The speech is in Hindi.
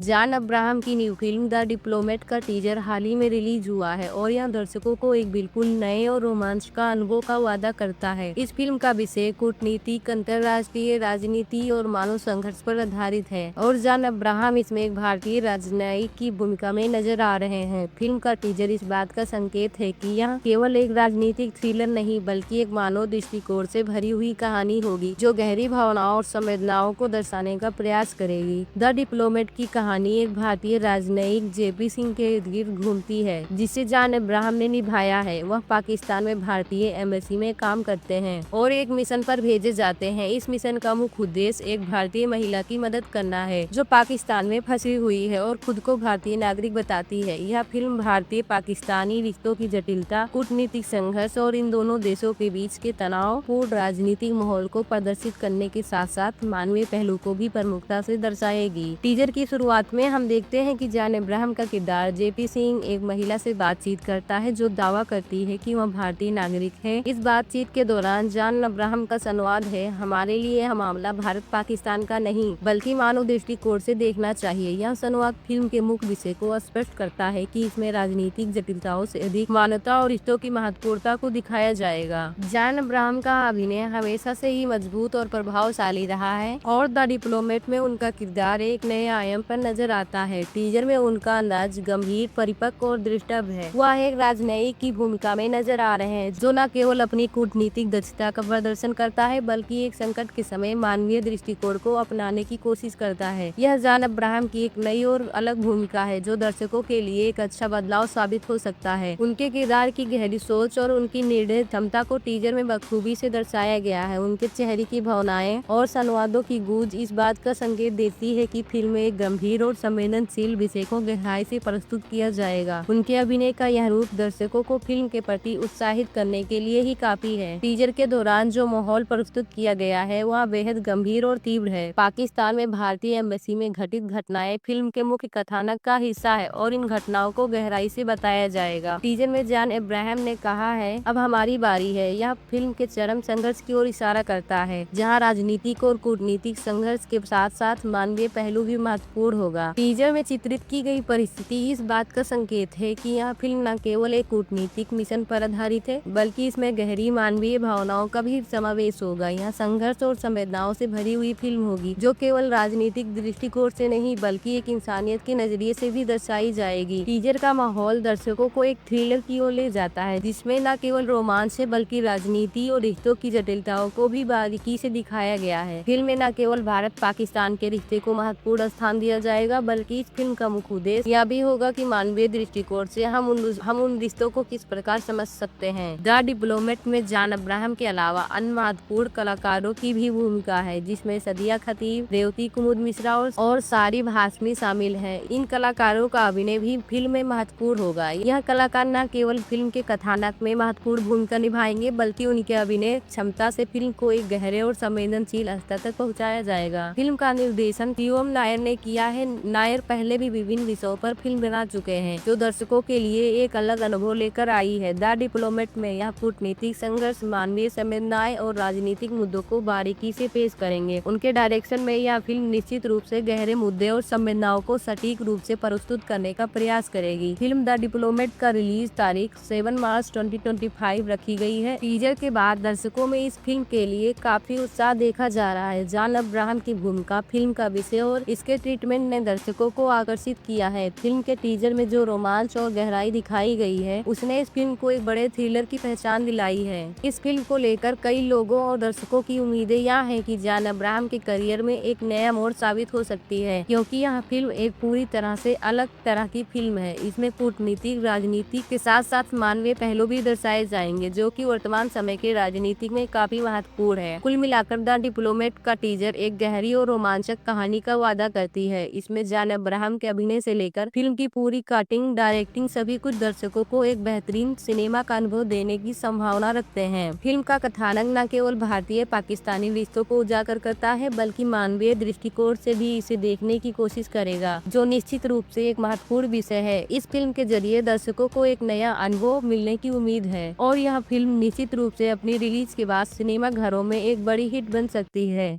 जॉन अब्राहम की न्यू फिल्म द डिप्लोमेट का टीजर हाल ही में रिलीज हुआ है और यह दर्शकों को एक बिल्कुल नए और रोमांच का अनुभव का वादा करता है। इस फिल्म का विषय कूटनीतिक, अंतर्राष्ट्रीय राजनीति और मानव संघर्ष पर आधारित है और जॉन अब्राहम इसमें एक भारतीय राजनयिक की भूमिका में नजर आ रहे हैं। फिल्म का टीजर इस बात का संकेत है कि यह केवल एक राजनीतिक थ्रिलर नहीं बल्कि एक मानव दृष्टिकोण से भरी हुई कहानी होगी जो गहरी भावनाओं और संवेदनाओं को दर्शाने का प्रयास करेगी। द डिप्लोमेट की कहानी एक भारतीय राजनयिक जेपी सिंह के इर्द गिर्द घूमती है जिसे जॉन अब्राहम ने निभाया है। वह पाकिस्तान में भारतीय एम्बेसी में काम करते हैं और एक मिशन पर भेजे जाते हैं। इस मिशन का मुख्य उद्देश्य एक भारतीय महिला की मदद करना है जो पाकिस्तान में फंसी हुई है और खुद को भारतीय नागरिक बताती है। यह फिल्म भारतीय पाकिस्तानी रिश्तों की जटिलता, कूटनीतिक संघर्ष और इन दोनों देशों के बीच के तनावपूर्ण राजनीतिक माहौल को प्रदर्शित करने के साथ साथ मानवीय पहलू को भी प्रमुखता से दर्शाएगी। टीजर की शुरुआत में हम देखते हैं कि जॉन अब्राहम का किरदार जेपी सिंह एक महिला से बातचीत करता है जो दावा करती है कि वह भारतीय नागरिक है। इस बातचीत के दौरान जॉन अब्राहम का संवाद है, हमारे लिए यह मामला भारत पाकिस्तान का नहीं बल्कि मानव दृष्टिकोण से देखना चाहिए। यह संवाद फिल्म के मुख्य विषय को स्पष्ट करता है कि इसमें राजनीतिक जटिलताओं से अधिक मानवता और रिश्तों की महत्वपूर्णता को दिखाया जाएगा। जॉन अब्राहम का अभिनय हमेशा से ही मजबूत और प्रभावशाली रहा है और द डिप्लोमेट में उनका किरदार एक नए आयाम पर नजर आता है। टीजर में उनका अंदाज गंभीर, परिपक्व और दृष्टि है। वह एक राजनयिक की भूमिका में नजर आ रहे हैं जो न केवल अपनी कूटनीतिक दक्षता का प्रदर्शन करता है बल्कि एक संकट के समय मानवीय दृष्टिकोण को अपनाने की कोशिश करता है। यह जॉन अब्राहम की एक नई और अलग भूमिका है जो दर्शकों के लिए एक अच्छा बदलाव साबित हो सकता है। उनके किरदार की गहरी सोच और उनकी निर्णय क्षमता को टीजर में बखूबी से दर्शाया गया है। उनके चेहरे की भावनाएं और संवादों की गूंज इस बात का संकेत देती है कि फिल्म में एक गंभीर और संवेदनशील विषय को गहराई से प्रस्तुत किया जाएगा। उनके अभिनय का यह रूप दर्शकों को फिल्म के प्रति उत्साहित करने के लिए ही काफी है। टीजर के दौरान जो माहौल प्रस्तुत किया गया है वह बेहद गंभीर और तीव्र है। पाकिस्तान में भारतीय एम्बेसी में घटित घटनाएं फिल्म के मुख्य कथानक का हिस्सा है और इन घटनाओं को गहराई से बताया जाएगा। टीजर में जॉन अब्राहम ने कहा है, अब हमारी बारी है। यह फिल्म के चरम संघर्ष की ओर इशारा करता है जहाँ राजनीतिक और कूटनीतिक संघर्ष के साथ साथ मानवीय पहलू भी महत्वपूर्ण होगा। टीजर में चित्रित की गई परिस्थिति इस बात का संकेत है कि यह फिल्म न केवल एक कूटनीतिक मिशन पर आधारित है बल्कि इसमें गहरी मानवीय भावनाओं का भी समावेश होगा। यह संघर्ष और संवेदनाओं से भरी हुई फिल्म होगी जो केवल राजनीतिक दृष्टिकोण से नहीं बल्कि एक इंसानियत के नजरिए से भी दर्शाई जाएगी। टीजर का माहौल दर्शकों को एक थ्रिलर की ओर ले जाता है जिसमें न केवल रोमांच है बल्कि राजनीति और रिश्तों की जटिलताओं को भी बारीकी से दिखाया गया है। फिल्म में न केवल भारत पाकिस्तान के रिश्ते को महत्वपूर्ण स्थान दिया जाएगा बल्कि इस फिल्म का मुख्य उद्देश्य यह भी होगा कि मानवीय दृष्टिकोण से हम उन रिश्तों को किस प्रकार समझ सकते हैं। द डिप्लोमेट में जॉन अब्राहम के अलावा अन्य महत्वपूर्ण कलाकारों की भी भूमिका है जिसमें सदिया खतीब, रेवती कुमुद मिश्रा और सारिब हाशमी शामिल है। इन कलाकारों का अभिनय भी फिल्म में महत्वपूर्ण होगा। यह कलाकार न केवल फिल्म के कथानक में महत्वपूर्ण भूमिका निभाएंगे बल्कि उनके अभिनय क्षमता से फिल्म को एक गहरे और संवेदनशील स्तर तक पहुंचाया जाएगा। फिल्म का निर्देशन शिवम नायर ने किया है। नायर पहले भी विभिन्न विषयों पर फिल्म बना चुके हैं जो दर्शकों के लिए एक अलग अनुभव लेकर आई है। द डिप्लोमेट में यह कूटनीतिक संघर्ष, मानवीय संवेदनाएं और राजनीतिक मुद्दों को बारीकी से पेश करेंगे। उनके डायरेक्शन में यह फिल्म निश्चित रूप से गहरे मुद्दे और संवेदनाओं को सटीक रूप से प्रस्तुत करने का प्रयास करेगी। फिल्म द डिप्लोमेट का रिलीज तारीख 7 मार्च 2025 रखी गई है। टीजर के बाद दर्शकों में इस फिल्म के लिए काफी उत्साह देखा जा रहा है। जॉन अब्राहम की भूमिका, फिल्म का विषय और इसके ट्रीटमेंट ने दर्शकों को आकर्षित किया है। फिल्म के टीजर में जो रोमांच और गहराई दिखाई गई है उसने इस फिल्म को एक बड़े थ्रिलर की पहचान दिलाई है। इस फिल्म को लेकर कई लोगों और दर्शकों की उम्मीदें यह है कि जॉन अब्राहम के करियर में एक नया मोड़ साबित हो सकती है क्योंकि यह फिल्म एक पूरी तरह से अलग तरह की फिल्म है। इसमें कूटनीतिक राजनीति के साथ साथ मानवीय पहलू भी दर्शाए जाएंगे जो कि वर्तमान समय के राजनीति में काफी महत्वपूर्ण है। कुल मिलाकर द डिप्लोमेट का टीजर एक गहरी और रोमांचक कहानी का वादा करती है। इसमें जॉन अब्राहम के अभिनय से लेकर फिल्म की पूरी कास्टिंग, डायरेक्टिंग सभी कुछ दर्शकों को एक बेहतरीन सिनेमा का अनुभव देने की संभावना रखते हैं। फिल्म का कथानक न केवल भारतीय पाकिस्तानी रिश्तों को उजागर करता है बल्कि मानवीय दृष्टिकोण से भी इसे देखने की कोशिश करेगा जो निश्चित रूप से एक महत्वपूर्ण विषय है। इस फिल्म के जरिए दर्शकों को एक नया अनुभव मिलने की उम्मीद है और यह फिल्म निश्चित रूप से अपनी रिलीज के बाद सिनेमा घरों में एक बड़ी हिट बन सकती है।